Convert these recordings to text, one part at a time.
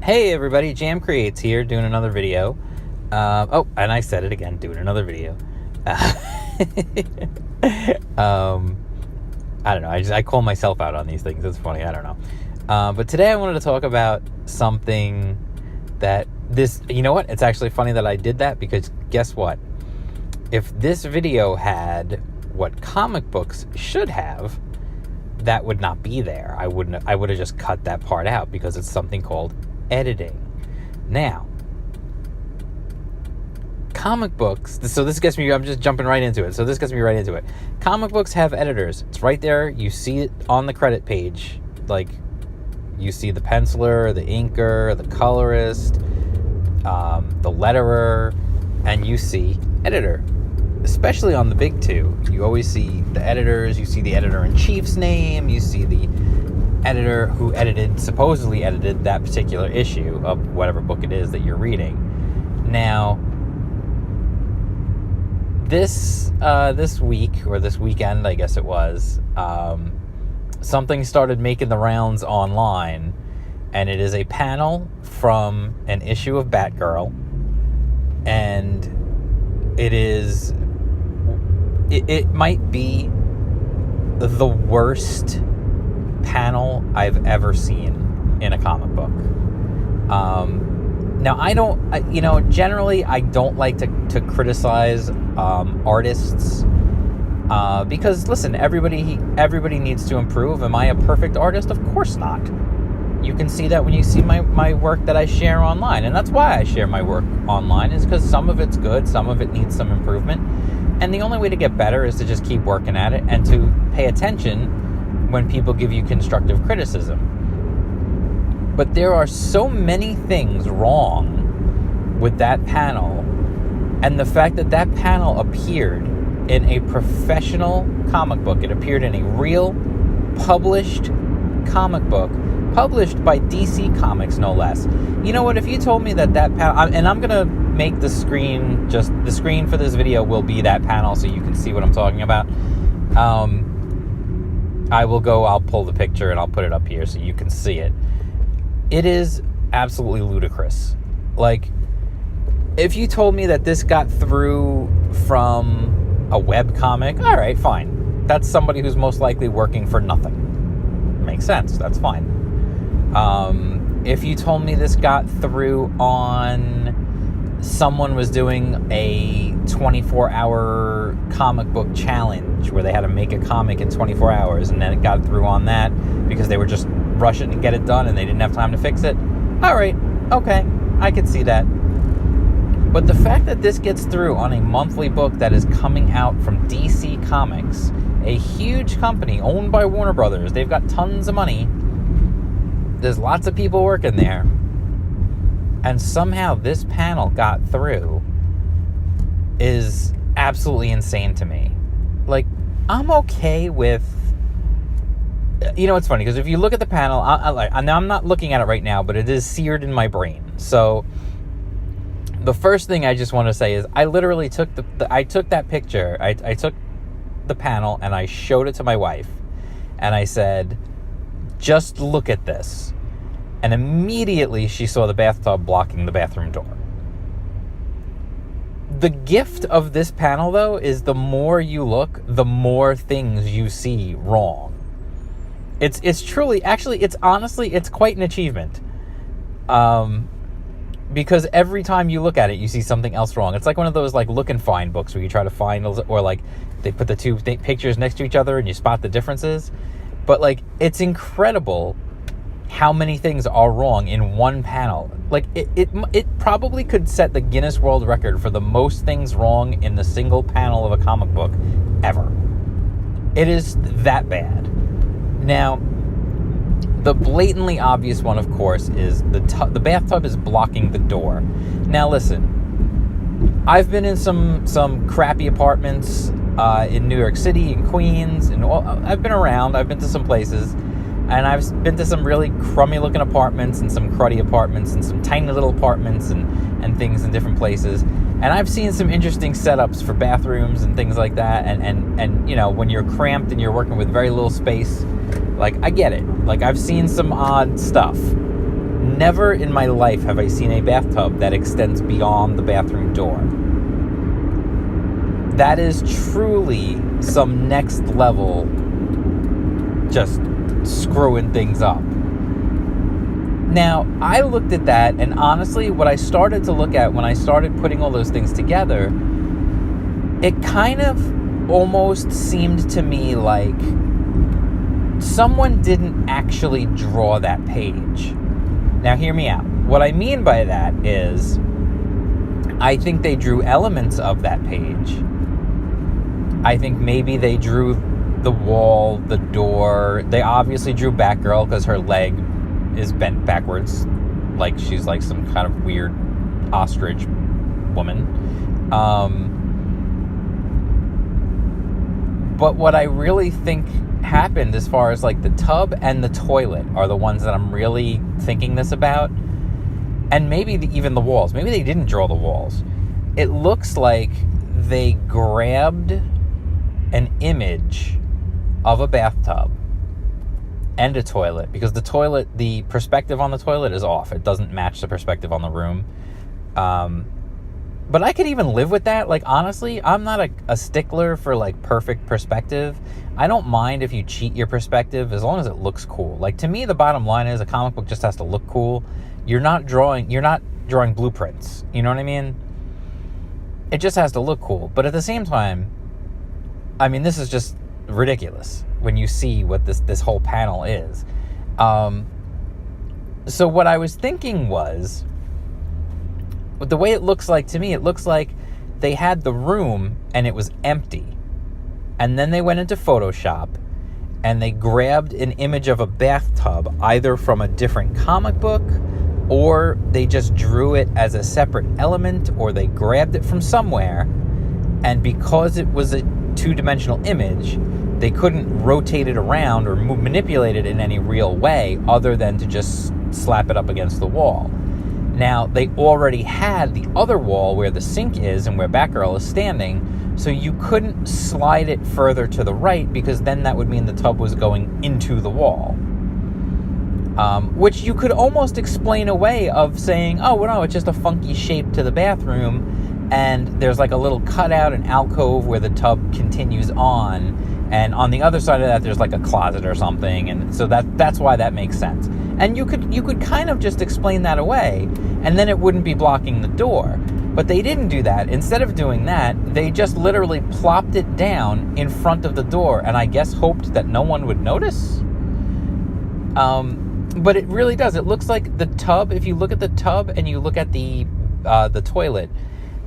Hey everybody, Jam Creates here, doing another video. And I said it again, doing another video. I don't know, I call myself out on these things, it's funny, I don't know. But today I wanted to talk about something that you know what, it's actually funny that I did that, because guess what? If this video had what comic books should have, that would not be there. I would have just cut that part out, because it's something called editing. Now, comic books, so this gets me, I'm just jumping right into it. So this gets me right into it. Comic books have editors. It's right there. You see it on the credit page. Like, you see the penciler, the inker, the colorist, the letterer, and you see editor. Especially on the big two, you always see the editors, you see the editor-in-chief's name, you see the editor who supposedly edited that particular issue of whatever book it is that you're reading. Now, this week, or this weekend, I guess it was, something started making the rounds online, and it is a panel from an issue of Batgirl, and it might be the worst panel I've ever seen in a comic book. Now, generally I don't like to criticize artists, because listen, everybody needs to improve. Am I a perfect artist? Of course not. You can see that when you see my work that I share online, and that's why I share my work online, is because some of it's good, some of it needs some improvement. And the only way to get better is to just keep working at it and to pay attention when people give you constructive criticism. But there are so many things wrong with that panel, and the fact that that panel appeared in a professional comic book, it appeared in a real published comic book, published by DC Comics, no less. You know what, if you told me that panel, and I'm going to make the screen for this video will be that panel, so you can see what I'm talking about. I'll pull the picture and I'll put it up here so you can see it. It is absolutely ludicrous. Like, if you told me that this got through from a web comic, all right, fine. That's somebody who's most likely working for nothing. Makes sense, that's fine. If you told me this got through on someone was doing a 24-hour comic book challenge where they had to make a comic in 24 hours, and then it got through on that because they were just rushing to get it done and they didn't have time to fix it, all right, okay, I could see that. But the fact that this gets through on a monthly book that is coming out from DC Comics, a huge company owned by Warner Brothers, they've got tons of money, there's lots of people working there, and somehow this panel got through, is absolutely insane to me. Like, I'm okay with, it's funny, because if you look at the panel, I'm not looking at it right now, but it is seared in my brain. So the first thing I just want to say is I literally took I took that picture, I took the panel and I showed it to my wife, and I said, just look at this. And immediately she saw the bathtub blocking the bathroom door. The gift of this panel, though, is the more you look, the more things you see wrong. It's truly, actually, it's quite an achievement. Because every time you look at it, you see something else wrong. It's like one of those, like, look and find books where you try to find, or like they put the two pictures next to each other and you spot the differences. But, like, it's incredible how many things are wrong in one panel. Like, it probably could set the Guinness World Record for the most things wrong in the single panel of a comic book ever. It is that bad. Now, the blatantly obvious one, of course, is the bathtub is blocking the door. Now, listen, I've been in some crappy apartments in New York City, in Queens, and I've been around. I've been to some places, and I've been to some really crummy-looking apartments and some cruddy apartments and some tiny little apartments and things in different places. And I've seen some interesting setups for bathrooms and things like that. And when you're cramped and you're working with very little space, like, I get it. Like, I've seen some odd stuff. never in my life have I seen a bathtub that extends beyond the bathroom door. That is truly some next level, just screwing things up. Now, I looked at that, and honestly, what I started to look at when I started putting all those things together, it kind of almost seemed to me like someone didn't actually draw that page. Now, hear me out. What I mean by that is, I think they drew elements of that page. I think maybe they drew the wall, the door. They obviously drew Batgirl because her leg is bent backwards, like she's like some kind of weird ostrich woman. But what I really think happened as far as like the tub and the toilet are the ones that I'm really thinking this about. And maybe even the walls. Maybe they didn't draw the walls. It looks like they grabbed an image of a bathtub and a toilet, because the toilet, the perspective on the toilet is off. It doesn't match the perspective on the room. But I could even live with that. Like, honestly, I'm not a stickler for like perfect perspective. I don't mind if you cheat your perspective as long as it looks cool. Like, to me, the bottom line is a comic book just has to look cool. You're not drawing blueprints. You know what I mean? It just has to look cool. But at the same time, I mean, this is just ridiculous when you see what this whole panel is. So what I was thinking was, the way it looks like to me, it looks like they had the room and it was empty. And then they went into Photoshop and they grabbed an image of a bathtub, either from a different comic book, or they just drew it as a separate element, or they grabbed it from somewhere. And because it was a two-dimensional image, they couldn't rotate it around or manipulate it in any real way other than to just slap it up against the wall. Now, they already had the other wall where the sink is and where Batgirl is standing, so you couldn't slide it further to the right, because then that would mean the tub was going into the wall. Which you could almost explain away of saying, oh, well, no, it's just a funky shape to the bathroom, and there's like a little cutout, an alcove where the tub continues on, and on the other side of that there's like a closet or something, and so that's why that makes sense. And you could kind of just explain that away, and then it wouldn't be blocking the door. But they didn't do that. Instead of doing that, they just literally plopped it down in front of the door, and I guess hoped that no one would notice. But it really does. It looks like the tub, if you look at the tub and you look at the toilet,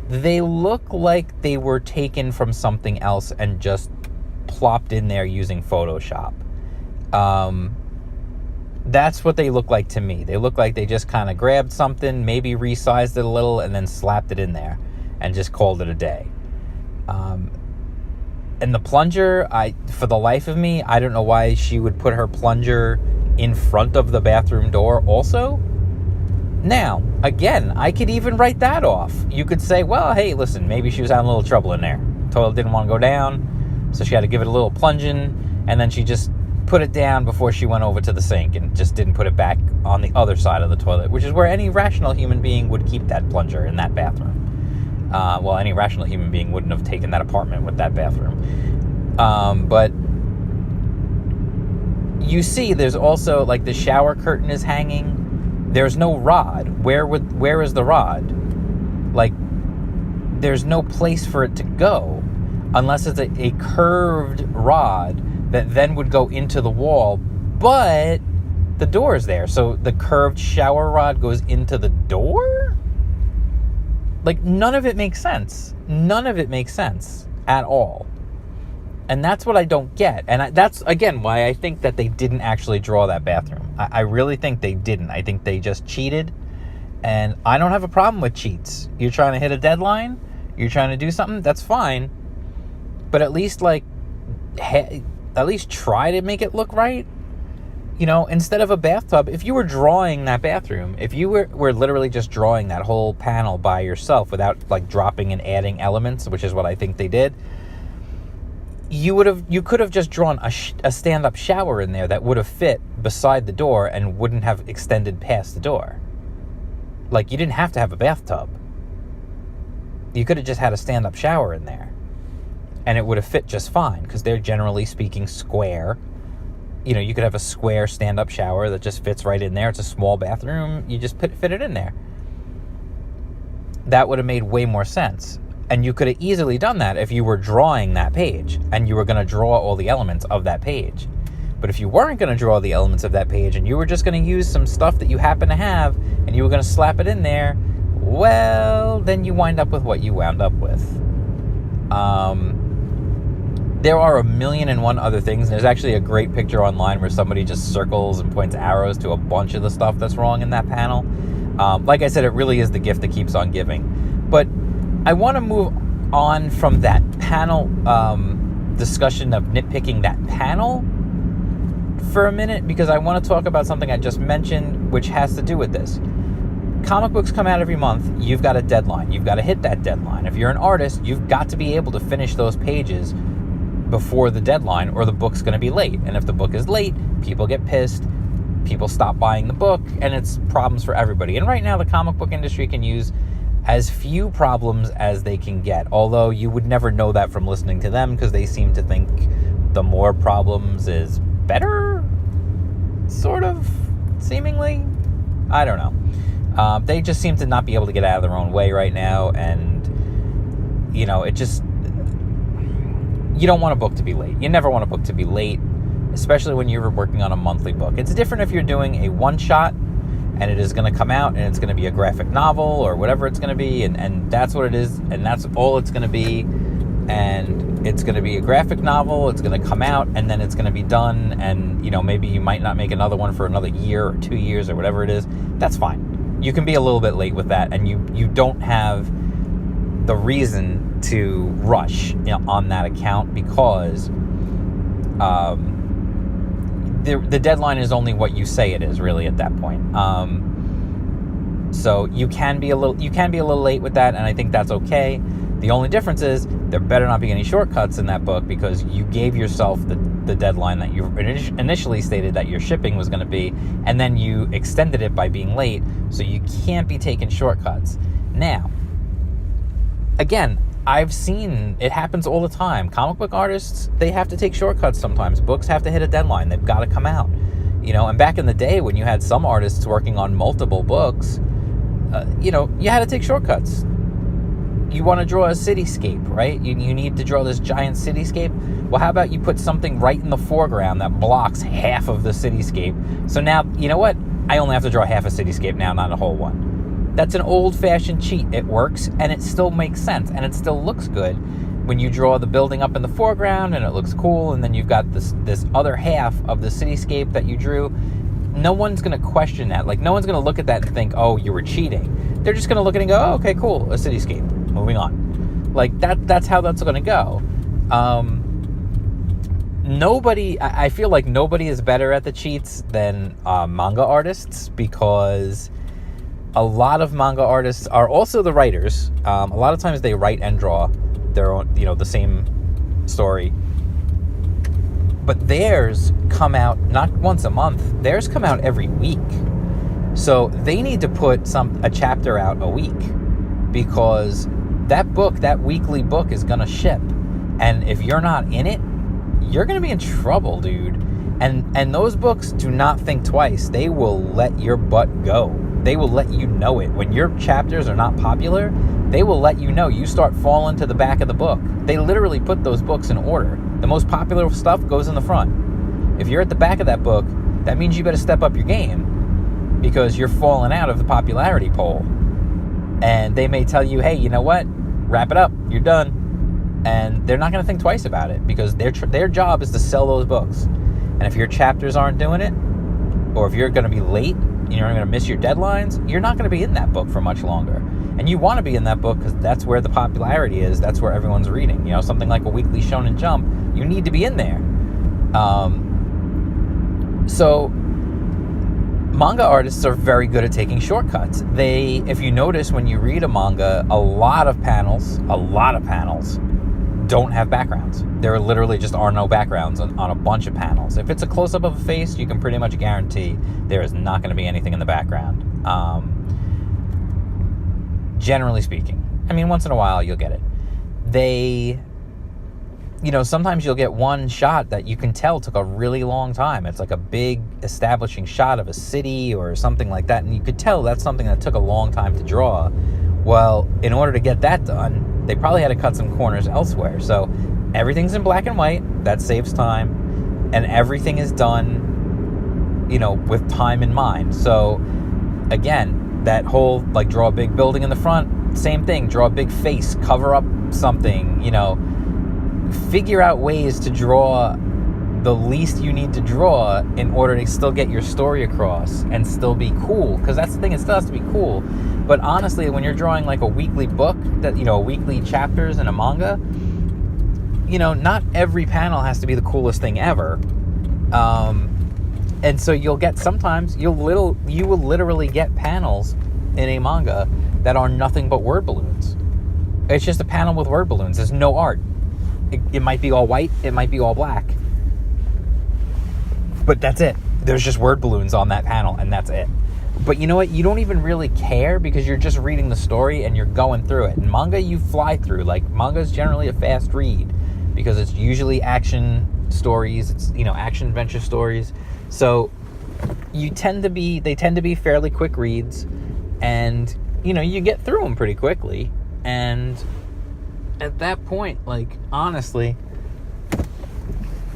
they look like they were taken from something else and just plopped in there using Photoshop. That's what they look like to me. They look like they just kind of grabbed something, maybe resized it a little, and then slapped it in there and just called it a day. And the plunger, for the life of me, I don't know why she would put her plunger in front of the bathroom door also. Now, again, I could even write that off. You could say, well, hey, listen, maybe she was having a little trouble in there. Toilet didn't want to go down, so she had to give it a little plunging, and then she just put it down before she went over to the sink and just didn't put it back on the other side of the toilet, which is where any rational human being would keep that plunger in that bathroom. Well, any rational human being wouldn't have taken that apartment with that bathroom. But you see, there's also, like, the shower curtain is hanging. There's no rod. Where is the rod? Like, there's no place for it to go unless it's a curved rod that then would go into the wall, but the door is there. So the curved shower rod goes into the door? Like, none of it makes sense. None of it makes sense at all. And that's what I don't get. And that's, again, why I think that they didn't actually draw that bathroom. I really think they didn't. I think they just cheated. And I don't have a problem with cheats. You're trying to hit a deadline? You're trying to do something? That's fine. But at least, like, at least try to make it look right. You know, instead of a bathtub, if you were drawing that bathroom, if you were literally just drawing that whole panel by yourself without, like, dropping and adding elements, which is what I think they did, you could have just drawn a stand-up shower in there that would have fit beside the door and wouldn't have extended past the door. Like, you didn't have to have a bathtub. You could have just had a stand-up shower in there, and it would have fit just fine, because they're generally speaking square. You know, you could have a square stand-up shower that just fits right in there. It's a small bathroom. You just fit it in there. That would have made way more sense. And you could have easily done that if you were drawing that page and you were going to draw all the elements of that page. But if you weren't going to draw the elements of that page and you were just going to use some stuff that you happen to have and you were going to slap it in there, well, then you wind up with what you wound up with. There are 1,000,001 other things. There's actually a great picture online where somebody just circles and points arrows to a bunch of the stuff that's wrong in that panel. Like I said, it really is the gift that keeps on giving. But I want to move on from that panel discussion of nitpicking that panel for a minute, because I want to talk about something I just mentioned, which has to do with this. Comic books come out every month. You've got a deadline. You've got to hit that deadline. If you're an artist, you've got to be able to finish those pages before the deadline, or the book's going to be late. And if the book is late, people get pissed. People stop buying the book, and it's problems for everybody. And right now, the comic book industry can use as few problems as they can get. Although you would never know that from listening to them, because they seem to think the more problems is better, sort of, seemingly. I don't know. They just seem to not be able to get out of their own way right now, and, you know, it just... You don't want a book to be late. You never want a book to be late, especially when you're working on a monthly book. It's different if you're doing a one-shot, and it is going to come out, and it's going to be a graphic novel, or whatever it's going to be, and that's what it is, and that's all it's going to be, and it's going to be a graphic novel, it's going to come out, and then it's going to be done, and, you know, maybe you might not make another one for another year, or 2 years, or whatever it is. That's fine. You can be a little bit late with that, and you don't have the reason to rush, you know, on that account, because the deadline is only what you say it is, really, at that point. So you can be a little late with that, and I think that's okay. The only difference is there better not be any shortcuts in that book, because you gave yourself the deadline that you initially stated that your shipping was going to be, and then you extended it by being late, so you can't be taking shortcuts. Now, again, I've seen it happens all the time. Comic book artists, they have to take shortcuts sometimes. Books have to hit a deadline. They've got to come out. You know, and back in the day when you had some artists working on multiple books, you know, you had to take shortcuts. You want to draw a cityscape, right? You need to draw this giant cityscape. Well, how about you put something right in the foreground that blocks half of the cityscape? So now, you know what? I only have to draw half a cityscape now, not a whole one. That's an old-fashioned cheat. It works, and it still makes sense, and it still looks good when you draw the building up in the foreground, and it looks cool, and then you've got this other half of the cityscape that you drew. No one's going to question that. Like, no one's going to look at that and think, oh, you were cheating. They're just going to look at it and go, oh, okay, cool, a cityscape. Moving on. Like, that's how that's going to go. I feel like nobody is better at the cheats than manga artists, because a lot of manga artists are also the writers. A lot of times they write and draw their own, you know, the same story. But theirs come out not once a month. Theirs come out every week. So they need to put a chapter out a week, because that book, that weekly book, is going to ship. And if you're not in it, you're going to be in trouble, dude. And those books do not think twice. They will let your butt go. They will let you know it. When your chapters are not popular, they will let you know. You start falling to the back of the book. They literally put those books in order. The most popular stuff goes in the front. If you're at the back of that book, that means you better step up your game, because you're falling out of the popularity poll. And they may tell you, hey, you know what? Wrap it up. You're done. And they're not going to think twice about it, because their job is to sell those books. And if your chapters aren't doing it, or if you're going to be late, you're going to miss your deadlines, you're not going to be in that book for much longer. And you want to be in that book because that's where the popularity is. That's where everyone's reading. You know, something like a weekly Shonen Jump, you need to be in there. So manga artists are very good at taking shortcuts. If you notice when you read a manga, a lot of panels don't have backgrounds. There literally just are no backgrounds on a bunch of panels. If it's a close-up of a face, you can pretty much guarantee there is not going to be anything in the background. generally speaking. I mean, once in a while you'll get it. They, sometimes you'll get one shot that you can tell took a really long time. It's like a big establishing shot of a city or something like that, and you could tell that's something that took a long time to draw. Well, in order to get that done, they probably had to cut some corners elsewhere. So everything's in black and white. That saves time. And everything is done, with time in mind. So, again, that whole, draw a big building in the front, same thing. Draw a big face, cover up something, figure out ways to draw the least you need to draw in order to still get your story across and still be cool. Because that's the thing, it still has to be cool. But honestly, when you're drawing a weekly book, that weekly chapters in a manga, not every panel has to be the coolest thing ever. And so you'll get, sometimes you will literally get panels in a manga that are nothing but word balloons. It's just a panel with word balloons. There's no art. It might be all white, it might be all black, but that's it. There's just word balloons on that panel, and that's it. But you know what? You don't even really care because you're just reading the story and you're going through it. In manga, you fly through. Manga is generally a fast read because it's usually action stories. It's, action adventure stories. So they tend to be fairly quick reads, and, you get through them pretty quickly. And at that point, honestly,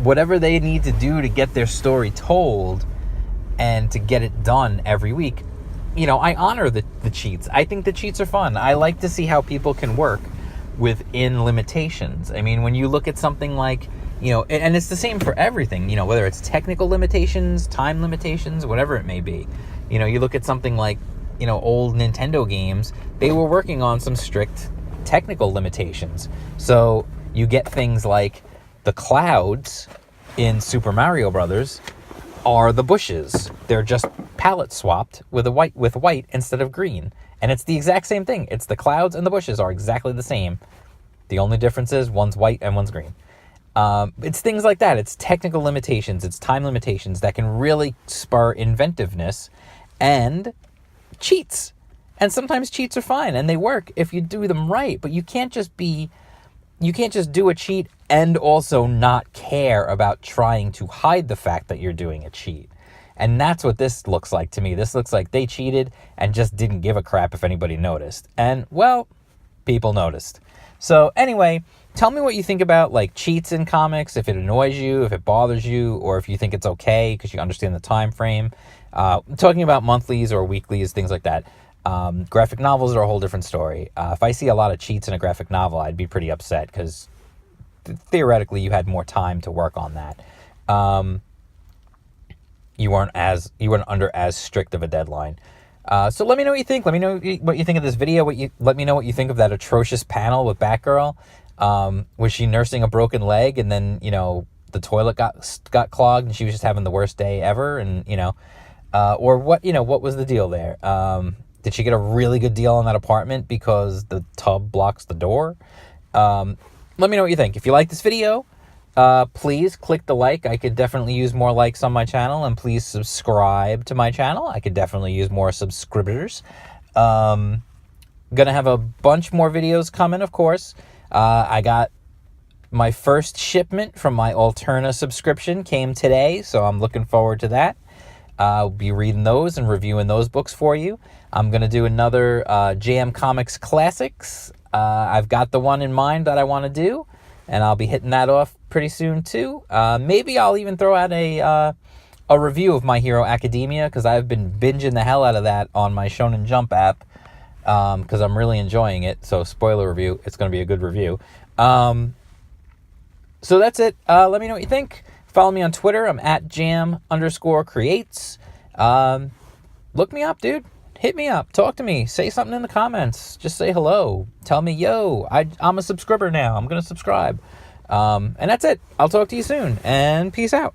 whatever they need to do to get their story told and to get it done every week, I honor the cheats. I think the cheats are fun. I like to see how people can work within limitations. I mean, when you look at something like, and it's the same for everything, whether it's technical limitations, time limitations, whatever it may be. You look at something like, old Nintendo games, they were working on some strict technical limitations. So you get things like the clouds in Super Mario Brothers are the bushes. They're just palette swapped with white instead of green. And it's the exact same thing. It's the clouds and the bushes are exactly the same. The only difference is one's white and one's green. It's things like that. It's technical limitations. It's time limitations that can really spur inventiveness and cheats. And sometimes cheats are fine and they work if you do them right. But you can't just do a cheat and also not care about trying to hide the fact that you're doing a cheat. And that's what this looks like to me. This looks like they cheated and just didn't give a crap if anybody noticed. And, well, people noticed. So, anyway, tell me what you think about, cheats in comics, if it annoys you, if it bothers you, or if you think it's okay because you understand the time frame. Talking about monthlies or weeklies, things like that. Graphic novels are a whole different story. If I see a lot of cheats in a graphic novel, I'd be pretty upset because theoretically you had more time to work on that. You weren't under as strict of a deadline. So let me know what you think. Let me know what you think of this video. Let me know what you think of that atrocious panel with Batgirl. Was she nursing a broken leg and then, the toilet got clogged and she was just having the worst day ever? And, or what was the deal there? Did she get a really good deal on that apartment because the tub blocks the door? Let me know what you think. If you like this video, please click the like. I could definitely use more likes on my channel, and please subscribe to my channel. I could definitely use more subscribers. Gonna have a bunch more videos coming, of course. I got my first shipment from my Alterna subscription came today, so I'm looking forward to that. I'll be reading those and reviewing those books for you. I'm going to do another JM Comics Classics. I've got the one in mind that I want to do, and I'll be hitting that off pretty soon too. Maybe I'll even throw out a review of My Hero Academia, because I've been binging the hell out of that on my Shonen Jump app, because I'm really enjoying it. So spoiler review, it's going to be a good review. So that's it. Let me know what you think. Follow me on Twitter. I'm at jam_creates. Look me up, dude. Hit me up. Talk to me. Say something in the comments. Just say hello. Tell me, yo, I'm a subscriber now. I'm going to subscribe. And that's it. I'll talk to you soon. And peace out.